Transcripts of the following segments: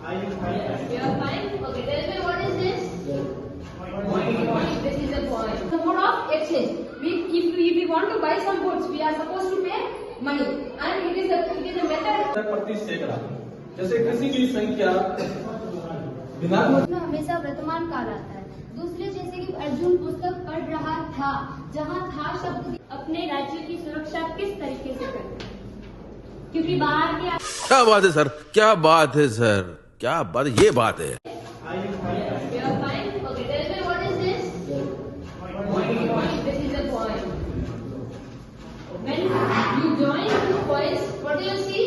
You are fine? Okay, tell me what is this? Point. This is a point. The mode of exchange. If we want to buy some goods, we are supposed to pay money, and it is a method. प्रति सैकड़ा, जैसे किसी भी संख्या दिनांक में हमेशा वर्तमान काल आता है। दूसरे जैसे कि अर्जुन पुस्तक पढ़ रहा था, जहाँ था शब्द अपने राज्य की सुरक्षा किस तरीके से करते हैं? क्योंकि बाहर के क्या बात है सर, क्या बात है सर, क्या बात, ये बात है। You are fine? Okay, tell me what is this? Point. This is a point. When you join two points, what do you see?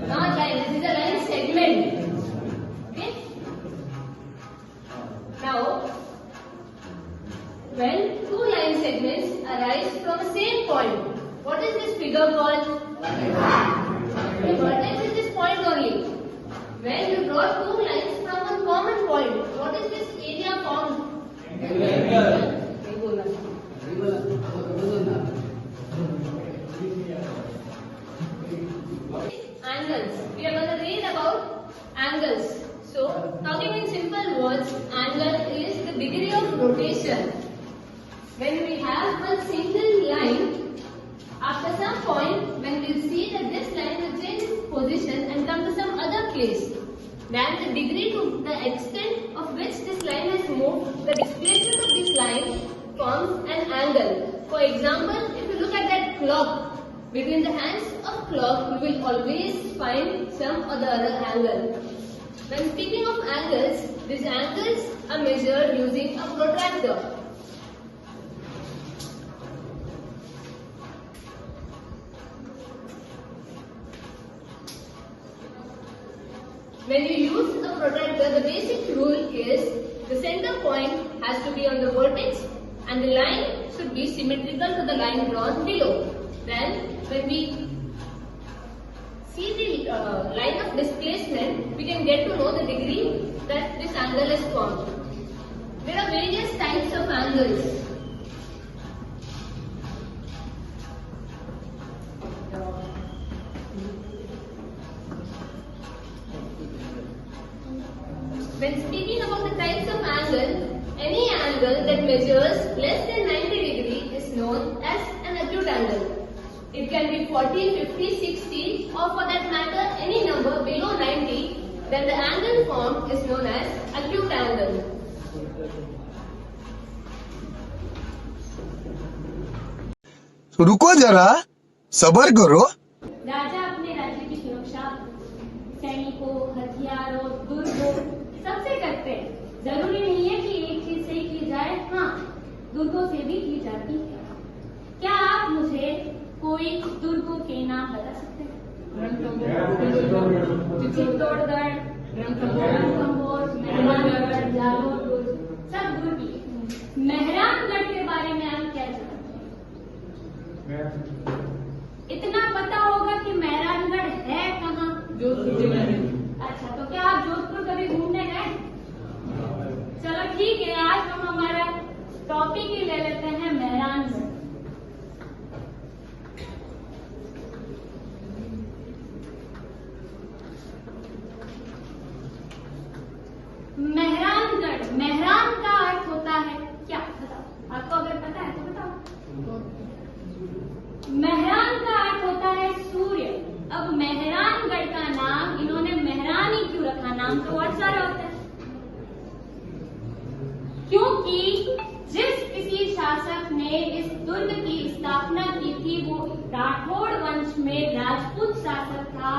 Not line. This is a line segment. Okay. Now, when two line segments arise from the same point, what is this figure called? The vertex is this point only. When you draw two lines from a common point, what is this area formed? Angles. We are going to read about angles. So, talking in simple words, angle is the degree of rotation. When we have a single line, after some point, when we see that this line will change its position and come to some other place, then the degree to the extent of which this line has moved, the displacement of this line forms an angle. For example, if you look at that clock, between the hands of clock, you will always find some or the other angle. When speaking of angles, these angles are measured using a protractor. When you use a protractor, the basic rule is the center point has to be on the vertex and the line should be symmetrical to the line drawn below. Then, when we see the line of displacement, we can get to know the degree that this angle is formed. There are various types of angles. When speaking about the types of angle, any angle that measures less than 90 degrees is known as an acute angle. It can be 40, 50, 60 or for that matter any number below 90, then the angle formed is known as acute angle. रुको जरा, सबर करो। राजा अपने राज्य की सुरक्षा सैनिकों, हथियारों, दुर्गों सबसे करते हैं। जरूरी नहीं है कि एक चीज से ही की जाए, हाँ दुर्गों से भी की जाती है। क्या आप मुझे कोई दुर्गों के नाम बता सकते हैं? चित्तौड़गढ़, रणथंभौर, मेहरानगढ़, जालोर, सब दुर्ग ही। मेहरानगढ़ के बारे में आप क्या जानते हैं? इतना पता होगा कि मेहरानगढ़ है कहाँ? जोधपुर जिले में। अच्छा, तो क्या आप जोधपुर कभी घूमने गए? चलो ठीक है, आज हम हमारा टॉपिक ही ले लेते हैं मेहरानगढ़। मेहरानगढ़, मेहरान का अर्थ होता है क्या? बताओ, आपको अगर पता है तो बताओ। मेहरान का अर्थ होता है सूर्य। अब मेहरानगढ़ का नाम इन्होंने मेहरान ही क्यों रखा? नाम तो बहुत सारे होते हैं। क्योंकि जिस किसी शासक ने इस दुर्ग की स्थापना की थी वो राठौड़ वंश में राजपूत शासक था,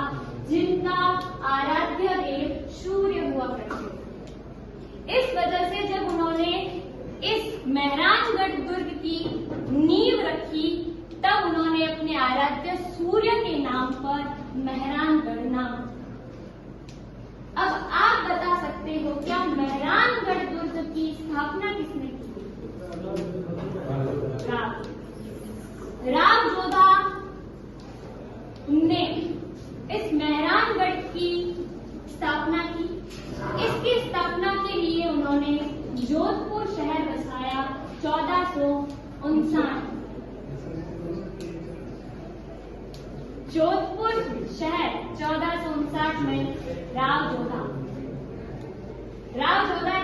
जिनका आराध्य देव सूर्य हुआ करते थे। इस वजह से जब उन्होंने इस मेहरानगढ़ दुर्ग की नींव रखी, तब उन्होंने अपने आराध्य सूर्य के नाम पर मेहरानगढ़ नाम। अब आप बता सकते हो क्या मेहरानगढ़ दुर्ग की स्थापना किसने की? राव जोधा ने इस मेहरानगढ़ की स्थापना की। इसकी स्थापना के लिए उन्होंने जोधपुर शहर बसाया 1459। जोधपुर शहर 1459 में राव जोधा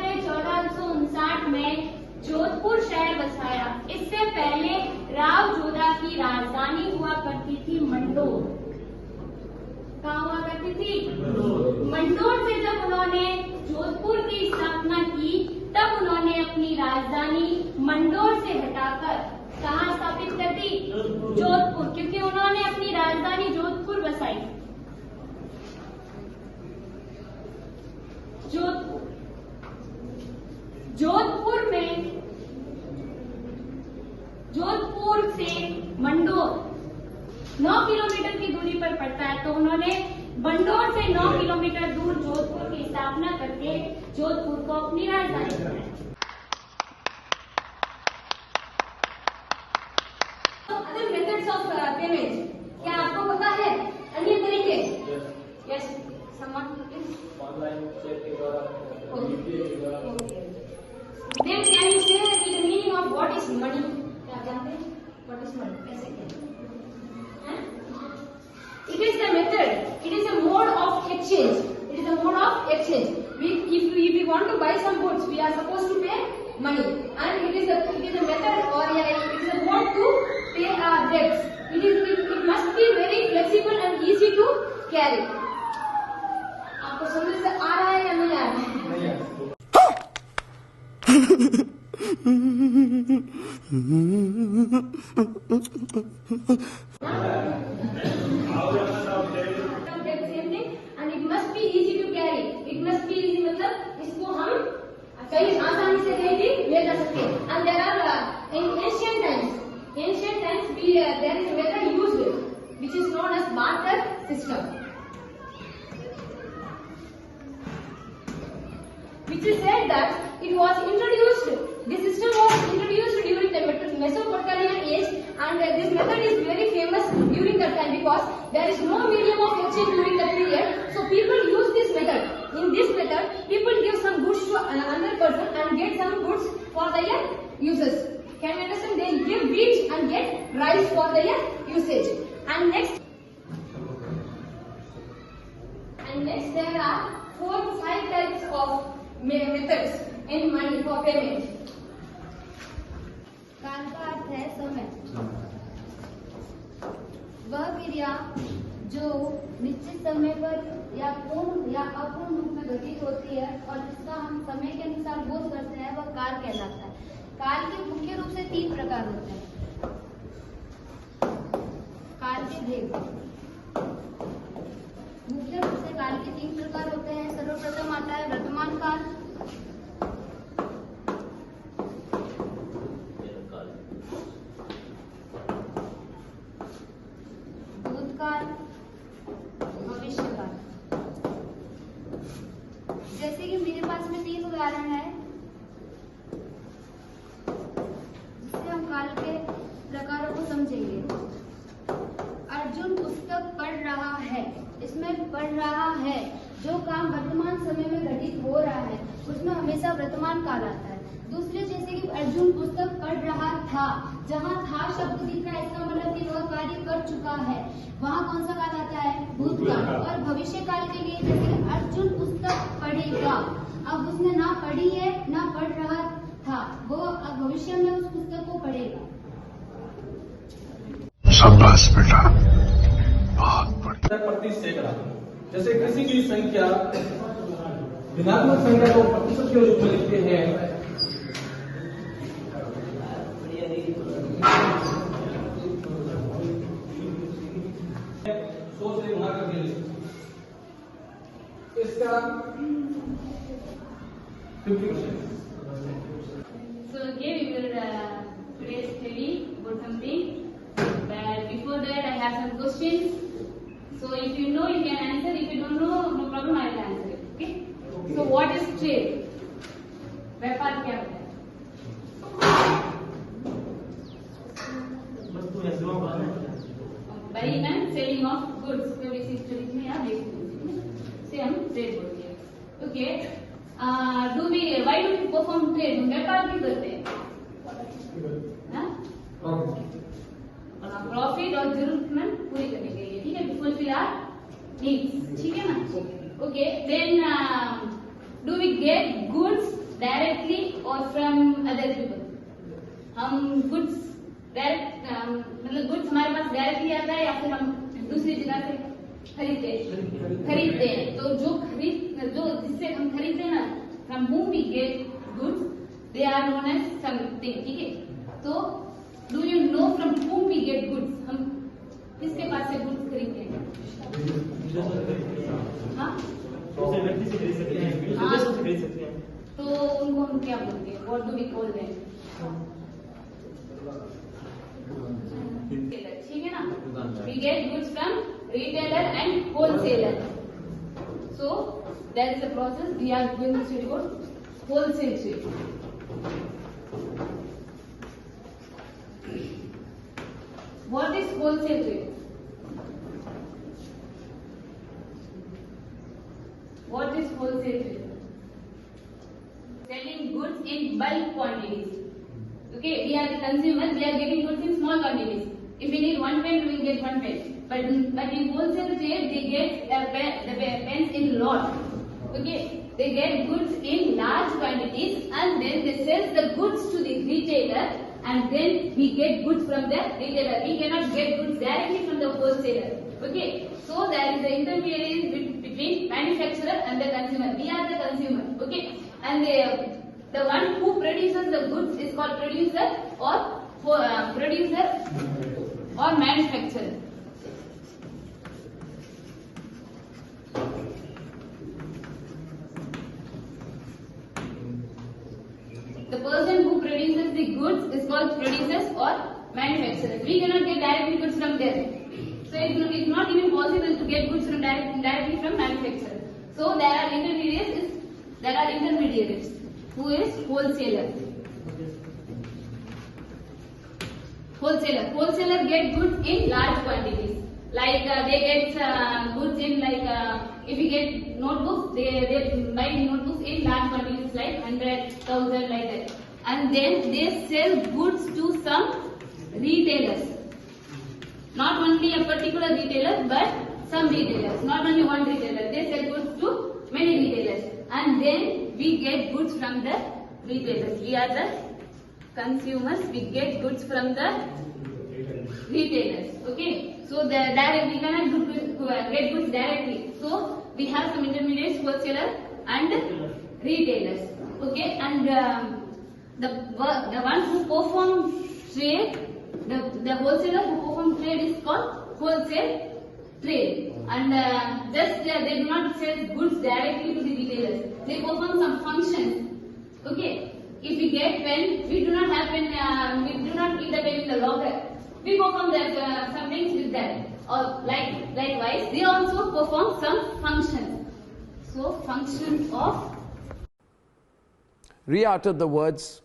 ने 1459 में जोधपुर शहर बसाया। इससे पहले राव जोधा की राजधानी हुआ करती थी मंडोर। कहाँ हुआ करती थी? मंडोर से जब उन्होंने जोधपुर की स्थापना की, तब उन्होंने अपनी राजधानी मंडोर से हटाकर कहाँ स्थापित कर दी? जोधपुर, क्योंकि उन्होंने अपनी राजधानी जोधपुर बसाई। जोधपुर से मंडोर 9 किलोमीटर की दूरी पर पड़ता है, तो उन्होंने मंडोर से 9 किलोमीटर दूर जोधपुर की स्थापना करके जोधपुर को अपनी राजधानी बनाया। अदर मेथड्स ऑफ पेमेंट क्या आपको पता है? अन्य तरीके? Yes, someone please. Online check के द्वारा, Okay. Then can you say the meaning of what is money? क्या जानते हैं? What is money? कैसे कहते हैं? It is the method. It is a mode of exchange. It is a mode of exchange. If we want to buy some goods, we are supposed to pay money, and it is a method or it is a mode to pay our debts. It must be very flexible and easy to carry. आपको समझ से आ रहा है या नहीं आ रहा है? Same thing, and it must be easy to carry. It must be easy मतलब इसको हम कहीं आसानी से कहीं भी ले जा सकते हैं. And there are in ancient times there is a method used which is known as barter system. Which is said that it was introduced, this system was introduced during the Mesopotamian age, and this method is very famous during that time because there is no medium of exchange during that period, so people use this method. In this method, people give some goods to another person and get some goods for their uses. Can you understand? They give wheat and get rice for their usage. And next there are 4 to 5 types of methods in money for payment. काल का अर्थ है समय। वह क्रिया जो निश्चित समय पर या पूर्ण या अपूर्ण रूप में घटित होती है और जिसका हम समय के अनुसार बोध करते हैं, वह काल कहलाता है। काल के मुख्य रूप से 3 प्रकार होते हैं। काल के भेद मुख्य रूप से काल के 3 प्रकार होते हैं। सर्वप्रथम आता है वर्तमान काल, भूतकाल, भविष्यकाल। जैसे कि मेरे पास में 3 उदाहरण है जिससे हम काल के प्रकारों को समझेंगे। अर्जुन पुस्तक पढ़ रहा है, इसमें पढ़ रहा है जो काम वर्तमान समय में घटित हो रहा है उसमें हमेशा वर्तमान काल आता है। दूसरे जैसे कि अर्जुन पुस्तक पढ़ रहा था, जहाँ था शब्द दिख रहा है, इसका मतलब कि वह कार्य कर चुका है, वहाँ कौन सा काल आता है? भूतकाल। और भविष्य काल के लिए जैसे अर्जुन पुस्तक पढ़ेगा, अब उसने ना पढ़ी है ना पढ़ रहा था, वो अब भविष्य में उस पुस्तक को पढ़ेगा। शाबाश बेटा, बहुत बढ़िया। प्रति सैकड़ा, जैसे किसी भी संख्या ऋणात्मक संख्या को प्रतिशत के रूप में लिखते हैं, 100 से गुणा करके इसका 50%. So again we will today's study about something. But before that I have some questions. So if you know you can answer. If you don't know, no problem, I will answer it. Okay? So what is trade? व्यापार क्या होता है? Buying and selling of goods. कोई भी चीज में या से हम ट्रेड बोलते हैं. Okay. Why do we perform trade? हम व्यापार क्यों करते हैं? प्रॉफिट और जरूरतमंद पूरी करने के लिए. ठीक है. fulfill our needs. ठीक है ना? Okay. Then do we get goods directly or from other people? हम goods डायरेक्ट मतलब गुड्स हमारे पास डायरेक्टली आता है या फिर हम दूसरी जगह से खरीदते हैं। तो जो जिससे हम खरीदते हैं ना, from whom we get goods, they are known as something. ठीक है, तो do you know from whom we get goods? हम किसके पास से गुड्स खरीदते हैं? हाँ, तो उनको हम क्या बोलते हैं? What do we call them? ठीक है ना? We get goods from retailer and wholesaler. So that is the process we are going to study about wholesale trade. What is wholesale trade? What is wholesale trade? Selling goods in bulk quantities. Okay, we are the consumer, we are getting goods in small quantities. If we need 1 pen, we will get 1 pen. But in wholesale trade, they get the pens in lot. Okay, they get goods in large quantities and then they sell the goods to the retailer and then we get goods from the retailer. We cannot get goods directly from the wholesaler. Okay, so there is the intermediary between manufacturer and the consumer. We are the consumer. Okay, and the one who produces the goods is called producer or producer or manufacturer. The person who produces the goods is called producers or manufacturers. We cannot get directly goods from there. So it's not even possible to get goods from directly from manufacturer. So there are intermediaries. Who is wholesaler? Wholesaler get goods in large quantities. Like they get goods in if we get notebooks, they buy notebooks in large quantities like 100,000 like that, and then they sell goods to some retailers. Not only a particular retailer, but some retailers. Not only one retailer. They sell goods to many retailers, and then we get goods from the retailers. We are the consumers. We get goods from the retailers. Okay, so we cannot get goods directly. So we have some intermediaries, wholesaler and retailers. Okay, and the one who perform trade, the wholesaler who perform trade is called wholesale trade. And they do not sell goods directly to the retailers. They perform some functions. Okay, if we get pen, we do not have pen. We do not keep the pen in the locker. We perform some things with that. Or likewise, they also perform some functions. So function of. Re-uttered the words,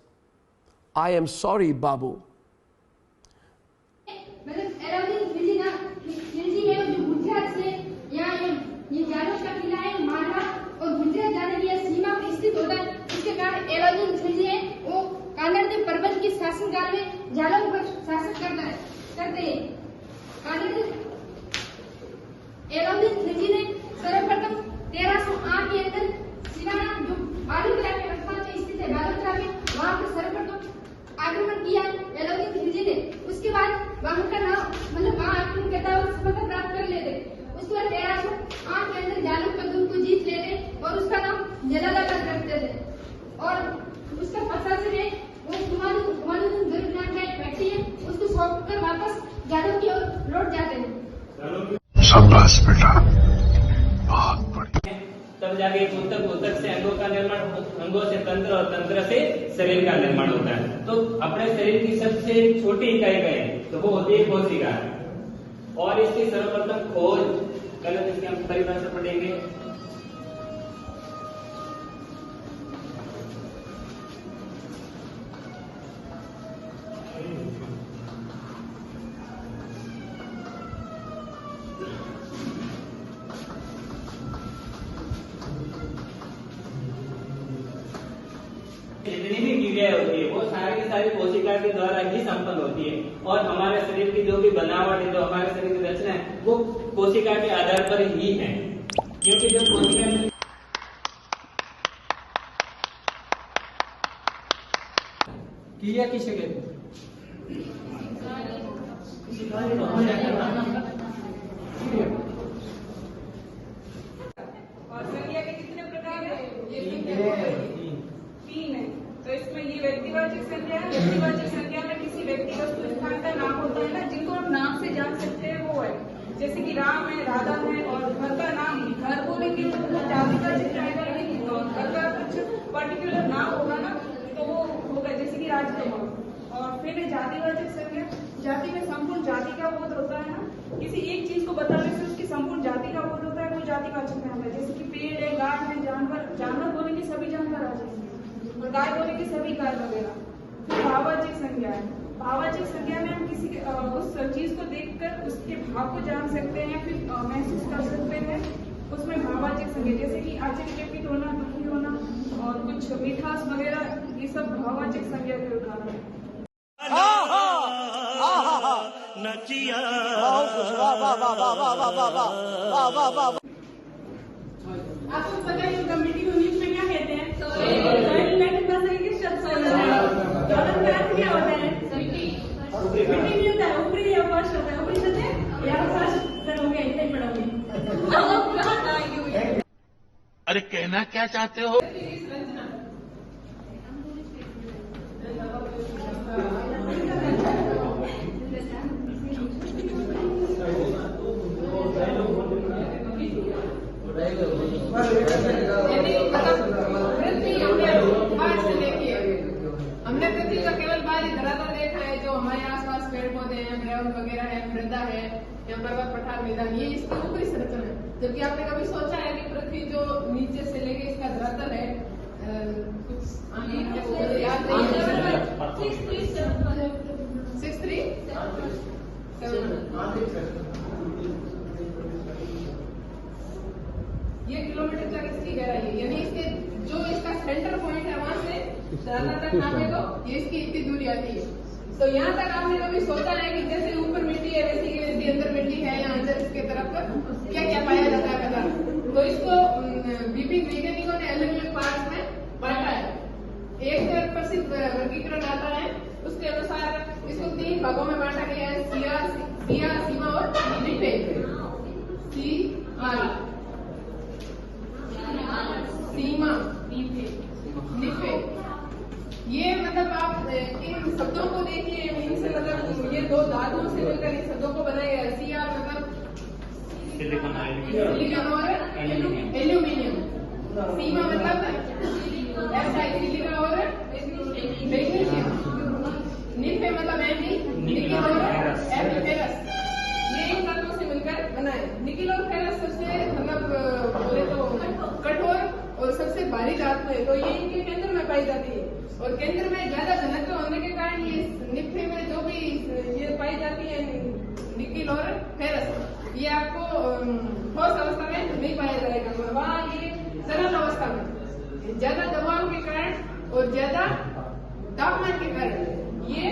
"I am sorry, Babu." मतलब अलाउद्दीन खिलजी है जो गुजरात से यहाँ ये जालोर का किला है, मालवा और गुजरात जाने की सीमा पर स्थित होता है। इसके कारण अलाउद्दीन खिलजी है वो कानरदेव पर्वत की शासनकाल में जालौन पर शासन करते हैं। अलाउद्दीन खिलजी ने सर्वप्रथम 1308 के अंदर सिनाना जो बालोतरा के रस्ता में स्थित है, बालोतरा में वहाँ पर सर्वप्रथम आक्रमण किया अलाउद्दीन खिलजी ने। उसके बाद वहाँ का नाम मतलब वहाँ आक्रमण करता है और सफलता प्राप्त कर लेते। उसके बाद 1308 के अंदर जालौन पर उनको जीत लेते और उसका नाम जलालाबाद रखते थे। और उसका प्रशासन है वो हुमायूं दुर्गनाथ का एक व्यक्ति है, उसको सौंप कर वापस जालौन की ओर लौट जाते हैं। शाबाश बेटा, बहुत बढ़िया। तब जाके पुस्तक से अंगों का निर्माण, अंगों से तंत्र और तंत्र से शरीर का निर्माण होता है। तो अपने शरीर की सबसे छोटी इकाई कहें तो वो होती है कोशिका, और इसकी सर्वप्रथम खोज गलत इसकी हम परिभाषा पढ़ेंगे। जितनी भी क्रिया होती है वो सारी की सारी कोशिका के द्वारा ही संपन्न होती है, और हमारे शरीर की जो भी बनावट है, जो हमारे शरीर की रचना है, वो कोशिका के आधार पर ही है, क्योंकि जब कोशिका में क्रिया किसे कहते हैं? और संज्ञा के कितने प्रकार है? ये तीन है। तो इसमें ये व्यक्तिवाचक संज्ञा है। व्यक्तिवाचक संज्ञा में किसी व्यक्ति वस्तु स्थान का नाम होता है ना, जिनको हम नाम से जान सकते हैं, वो है जैसे कि राम है, राधा है, और घर का नाम ही घर बोलेंगे तो जातिवाचक रहेगा, लेकिन घर का कुछ पर्टिकुलर नाम होगा ना तो वो होगा, जैसे कि राजकुमार। और फिर जातिवाचक संज्ञा, जाति में संपूर्ण जाति का बोध होता है ना, किसी एक चीज को बताने से उसकी संपूर्ण जाति का बोध होता है, वो जातिवाचक नाम है। जैसे कि पेड़ है, गाय है, जानवर बोलेंगे सभी जानवर आ जाएंगे, और गाय बोलेंगे सभी गाय वगैरह। फिर भाववाचक संज्ञा है। भाववाचक संज्ञा में हम किसी उस चीज को देखकर उसके भाव को जान सकते हैं, फिर महसूस कर सकते हैं, उसमें भाववाचक संज्ञा, जैसे कि आश्चर्यचकित होना, दुखी होना, और कुछ मिठास वगैरह, ये सब भाववाचक संज्ञा के उदाहरण है। आपको पता है कम्युनिटी यूनिट में क्या कहते हैं? क्या होता है? मिट्टी नहीं होता है, ऊपरी या फर्स्ट होता है। ऊपरी होता है या फर्स्ट करोगे, ऐसे ही पढ़ोगे। अरे कहना क्या चाहते हो? हमने पृथ्वी का केवल बाहरी धरातल देखा है, जो हमारे आसपास पेड़ पौधे हैं, ग्रह वगैरह है, मृदा है, या पर्वत पठार मैदान, ये इसकी ऊपरी संरचना है। जबकि आपने कभी सोचा है कि पृथ्वी जो नीचे से लेके इसका धरातल है, याद नहीं, 6'3" ये किलोमीटर तक इसकी गहराई है, यानी इसके जो इसका सेंटर पॉइंट है वहां से धरातल तक नापे तो ये इसकी इतनी दूरी आती है। तो यहाँ तक आपने कभी सोचा है कि जैसे ऊपर मिट्टी है वैसे की वैसी अंदर मिट्टी है, या अंदर इसके तरफ क्या क्या पाया जाता है पता? तो इसको विभिन्न वैज्ञानिकों ने अलग अलग पार्ट में बांटा है। एक प्रसिद्ध वर्गीकरण आता है, उसके अनुसार इसको 3 भागों में बांटा गया है, सिया, सीमा और निफे। सीमा, निफे, ये मतलब आप इन शब्दों को देखिए, इनसे मतलब ये 2 धातुओं से मिलकर इन शब्दों को बनाया गया है। सीआर मतलब सिलिकॉन और एल्यूमिनियम, सीमा मतलब सिलिकॉन और मैग्नीशियम, निफे मतलब निकिल और फेरस, ये इन धातुओं से मिलकर बनाए। निकिल और फेरस सबसे मतलब बोले तो कठोर और सबसे भारी धातु है, तो ये इनके केंद्र में पाई जाती है, और केंद्र में ज्यादा घनत्व होने के कारण ये निफे में जो भी ये पाई जाती है निकिल और फेरस, ये आपको ठोस अवस्था में नहीं पाया जाएगा। वहाँ ये तरल अवस्था में ज्यादा दबाव के कारण और ज्यादा तापमान के कारण ये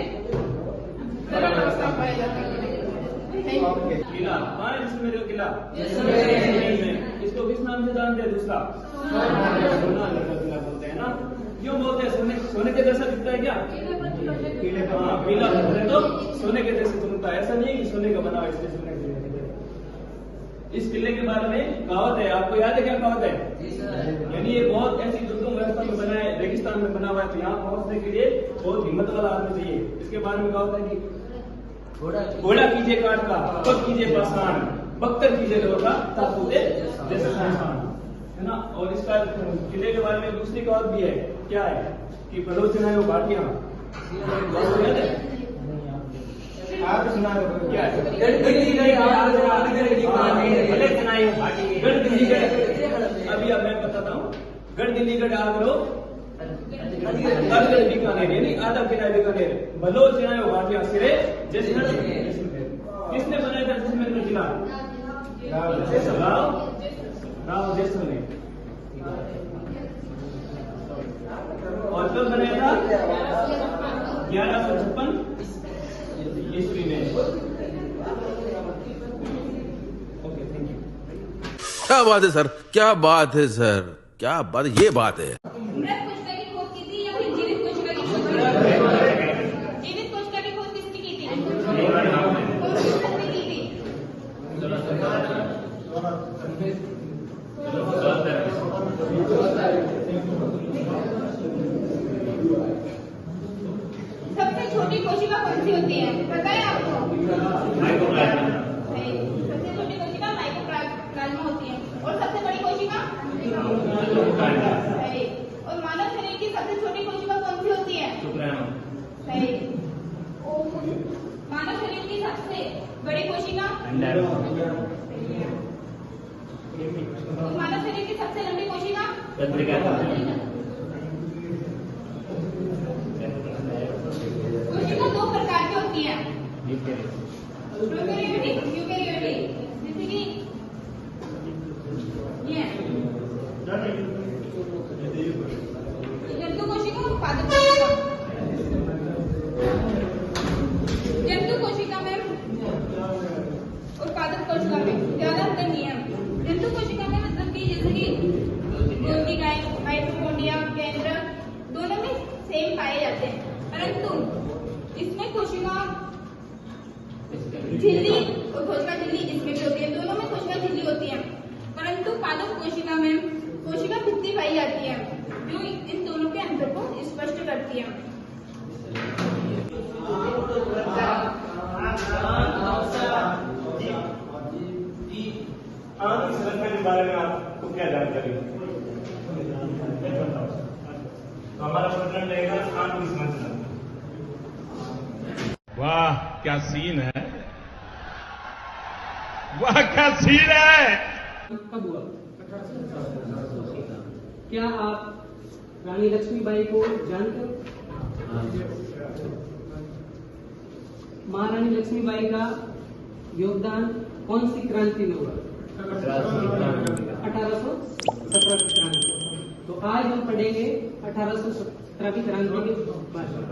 तरल अवस्था में पाया जाता है। किला, इसमें जो किला इसको किस नाम से जानते हैं? दूसरा सोना किला बोलते हैं ना। क्यों बोलते हैं? सोने के जैसा दिखता है क्या? हाँ, पीला बोलते हैं तो सोने के जैसे चमकता है। ऐसा नहीं है कि सोने का बना हुआ इसलिए सोने के जैसे। इस किले के बारे में कहावत है, आपको याद है क्या कहावत है? यानी ये बहुत ऐसी दुर्गम व्यवस्था में बना है, रेगिस्तान में बना हुआ है, तो यहाँ पहुंचने के लिए बहुत हिम्मत वाला आदमी चाहिए। इसके बारे में कहावत है कि घोड़ा कीजिए काट का, पग कीजिए पासान, बख्तर कीजिए लोहा, ताकूते जैसे सामान, है ना। और इसका किले के बारे में दूसरी कहावत भी है, क्या है कि बलोचनाएं भाटियां, आप सुना क्या है? अभी अब मैं बताता हूँ। गढ़ दिल्लीगढ़ आगरो बीकानेर, यानी आधा किला बीकानेर, बलोचनाएं भाटियां सिरे जैसलमेर। किसने बनाया था जैसलमेर में किला? राव जैसलमेर। और कब बनाया था? 1156 ईस्वी में। ओके, क्या बात है सर, क्या बात है सर, क्या बात, ये बात है। मृत कोशिका की खोज की थी या फिर जीवित कोशिका की खोज की थी? जीवित कोशिका की खोज किसने की थी? कौन सी संघ ने की थी? सबसे छोटी कोशिका कौन सी होती है, पता है आपको? सही। सबसे छोटी कोशिका माइक्रोप्लाज्मा होती है। और सबसे बड़ी कोशिका? सही। और मानव शरीर की सबसे छोटी कोशिका कौन सी होती है? सही। और मानव शरीर की सबसे बड़ी कोशिका? सही है। और मानव शरीर की सबसे लंबी कोशिका? कोशिका दो प्रकार की होती है, प्रोकैरियोटिक, यूकैरियोटिक। जैसे कि ये जंतु कोशिका और पादप कोशिका। जंतु कोशिका में और पादप कोशिका में ज्यादा अंतर नहीं है। जंतु कोशिका में मतलब कि जैसे कि गोल्गी गाय, माइटोकॉन्ड्रिया, केंद्र दोनों में सेम पाए जाते हैं, परंतु इसमें कोशिका झिल्ली और कोशिका झिल्ली इसमें भी होती है, दोनों में कोशिका झिल्ली होती है। परंतु पादप कोशिका में कोशिका भित्ति पाई जाती है, जो इन दोनों के अंतर को स्पष्ट करती है। संरचना के बारे में आपको क्या जानकारी है? तो हमारा प्रकरण रहेगा आंत की संरचना। वाह क्या सीन है, वाह क्या सीन है। कब हुआ? क्या आप रानी लक्ष्मीबाई को जानते हो? महारानी लक्ष्मीबाई का योगदान कौन सी क्रांति में हुआ? 1817 की क्रांति। तो आज हम पढ़ेंगे 1817 की क्रांति के बारे में।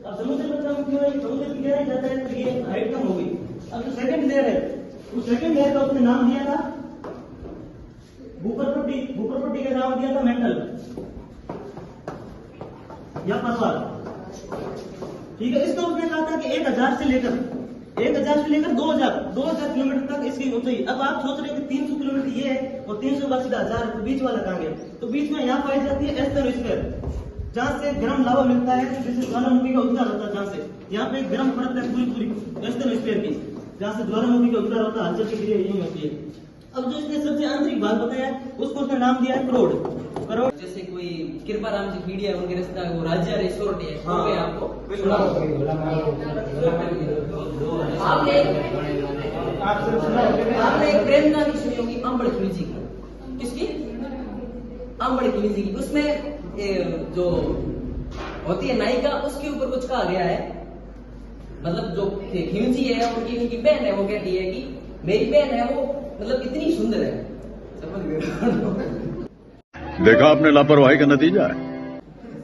अब समुद्र में समुद्र की गहराई जाता है तो ये हाइट कम हो गई। अब जो सेकंड लेयर है उस सेकंड लेयर का उसने नाम दिया था भूपर पट्टी का नाम दिया था मेंटल या पसवार। ठीक है, इसका उसने कहा था कि 1000 से लेकर 2000 किलोमीटर तक इसकी ऊंचाई। अब आप सोच रहे हैं कि 300 किलोमीटर ये है और 300 का सीधा 1000, तो बीच वाला कहां गया? तो बीच में यहाँ पाई जाती है एस्टेरोस्फीयर, जहाँ से गर्म लावा मिलता है, जैसे ज्वालामुखी का उद्गार होता है। जहाँ से यहाँ पे गर्म परत है पूरी एस्टेरोस्फीयर की, जहाँ से ज्वालामुखी का उद्गार होता है, हलचल की क्रिया यही होती है। अब जो इसने सबसे आंतरिक भाग बताया उसको उसने नाम दिया है करोड़। जैसे कोई कृपा राम जी खीड़ी है, उनके रिश्ता वो राज्य रिसोर्ट है। हाँ, आपको आपने एक प्रेम कहानी सुनी होगी अम्बड़ खिलजी की। किसकी? अम्बड़ खिलजी की। उसमें जो होती है नायिका, उसके ऊपर कुछ कहा गया है। मतलब जो खिलजी है उनकी बहन है, वो कहती है कि मेरी बहन है वो मतलब इतनी सुंदर है। समझ गए? देखा आपने लापरवाही का नतीजा है।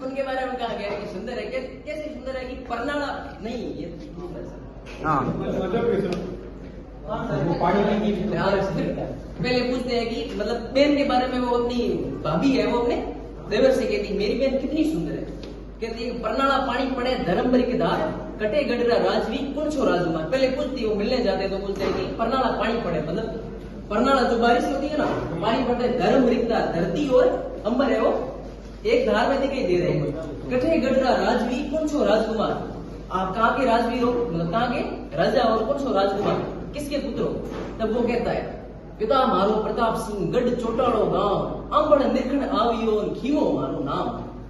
उनके बारे में कहा गया कि सुंदर है। कैसे सुंदर है कि परनाला नहीं ये पहले पूछते हैं कि मतलब बहन के बारे में, वो अपनी भाभी है, वो अपने देवर से कहती मेरी बहन कितनी सुंदर है। कहती है परनाला पानी पड़े धर्म भरी के धार, कटे गडरा राजवी कौन छो राजकुमार। पहले पूछती वो मिलने जाते तो पूछते हैं कि परनाला पानी पड़े, मतलब परनाला जो बारिश होती है ना, पानी पड़ता है धर्म रिक्ता, धरती और अंबर है वो एक धार में दिखाई दे रहे हैं। कटे गडरा राजवी कौन छो राजकुमार। आप कहाँ के राजवीर हो, मतलब कहाँ के राजा और कौन छो राजकुमार, किसके पुत्र हो। तब वो कहता है पिता मारो प्रताप सिंह, गढ़ चोटाड़ो गांव, अंबड़ निखण आवियो खीवो मारो नाम।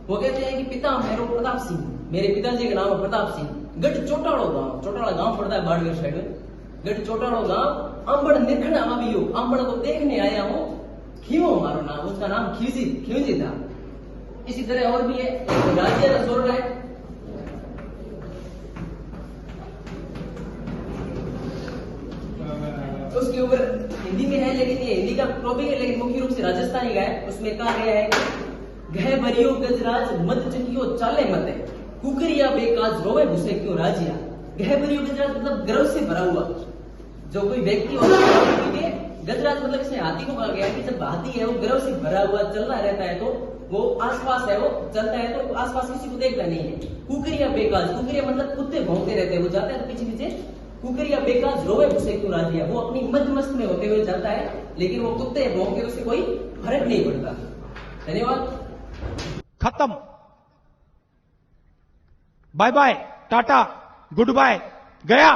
वो कहते हैं कि पिता मेरो प्रताप सिंह, मेरे पिताजी का नाम है प्रताप सिंह, गढ़ चोटाड़ो गांव, चोटाड़ा गांव पड़ता है बाड़मेर साइड में, गढ़ चोटाड़ो गांव, अंबड़ निखण आवियो, अंबड़ को देखने आया हूँ, खीवो मारो नाम, उसका नाम खिलजी था। इसी तरह और भी है, राज्य रसोड़ है, उसके ऊपर हिंदी में है, लेकिन ये हिंदी का टॉपिक है, लेकिन मुख्य रूप से राजस्थानी का है। उसमें कहा गया है कि गह भरियो गजराज मत चकियो चाले मते, कुकरिया बेकाज रोवे घुसे क्यों राजिया। गह भरियो गजराज मतलब गर्व से भरा हुआ। जो कोई व्यक्ति होता है, गजराज मतलब इसमें हाथी को कहा गया है कि जब हाथी है वो गर्व से भरा हुआ चल रहा रहता है, तो वो आसपास है, वो चलता है तो आसपास किसी को देखता नहीं है। कुकरिया बेकाज, कुकरिया मतलब कुत्ते भौंकते रहते हैं, वो जाता है तो पीछे पीछे। कुकरिया बेकाज रोवे घुसे क्यों राजिया, वो अपनी मध्य मस्त में होते हुए जाता है, लेकिन वो कुत्ते भौंकते उससे कोई फर्क नहीं पड़ता। धन्यवाद। खत्म। Bye bye, tata, goodbye, गया।